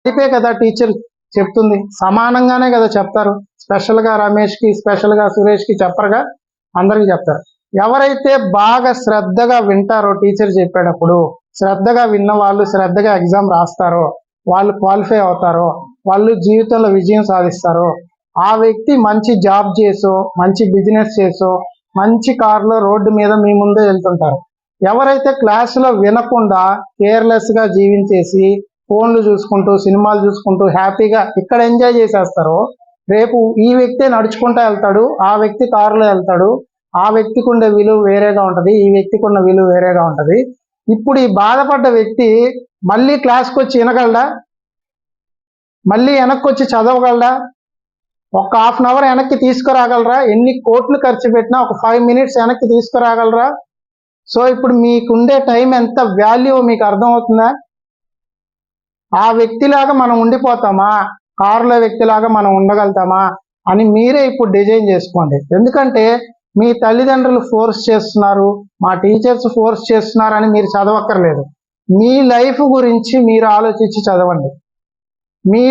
అయిపోయే కదా టీచర్ చెప్తుంది, సమానంగానే కదా చెప్తారు. స్పెషల్గా రమేష్కి, స్పెషల్గా సురేష్కి చెప్పరుగా, అందరికీ చెప్తారు. ఎవరైతే బాగా శ్రద్ధగా వింటారో టీచర్ చెప్పేటప్పుడు, శ్రద్ధగా విన్న వాళ్ళు శ్రద్ధగా ఎగ్జామ్ రాస్తారో, వాళ్ళు క్వాలిఫై అవుతారో, వాళ్ళు జీవితంలో విజయం సాధిస్తారో, ఆ వ్యక్తి మంచి జాబ్ చేసో, మంచి బిజినెస్ చేసో, మంచి కారులో రోడ్డు మీద మీ ముందే వెళ్తుంటారు. ఎవరైతే క్లాసులో వినకుండా కేర్లెస్గా జీవించేసి ఫోన్లు చూసుకుంటూ, సినిమాలు చూసుకుంటూ హ్యాపీగా ఇక్కడ ఎంజాయ్ చేసేస్తారో, రేపు ఈ వ్యక్తే నడుచుకుంటూ వెళ్తాడు, ఆ వ్యక్తి కారులో వెళ్తాడు. ఆ వ్యక్తికి ఉండే విలువ వేరేగా ఉంటుంది, ఈ వ్యక్తికి ఉన్న విలువ వేరేగా ఉంటుంది. ఇప్పుడు ఈ బాధపడ్డ వ్యక్తి మళ్ళీ క్లాస్కి వచ్చి వినగలడా? మళ్ళీ వెనక్కి వచ్చి చదవగలడా? ఒక హాఫ్ అన్ అవర్ వెనక్కి తీసుకురాగలరా? ఎన్ని కోట్లు ఖర్చు పెట్టినా ఒక 5 minutes వెనక్కి తీసుకురాగలరా? సో ఇప్పుడు మీకుండే టైం ఎంత వాల్యూ మీకు అర్థమవుతుందా? ఆ వ్యక్తిలాగా మనం ఉండిపోతామా, కారులో వ్యక్తిలాగా మనం ఉండగలుగుతామా అని మీరే ఇప్పుడు డిజైన్ చేసుకోండి. ఎందుకంటే మీ తల్లిదండ్రులు ఫోర్స్ చేస్తున్నారు, మా టీచర్స్ ఫోర్స్ చేస్తున్నారు అని మీరు చదవక్కర్లేదు. మీ లైఫ్ గురించి మీరు ఆలోచించి చదవండి. మీ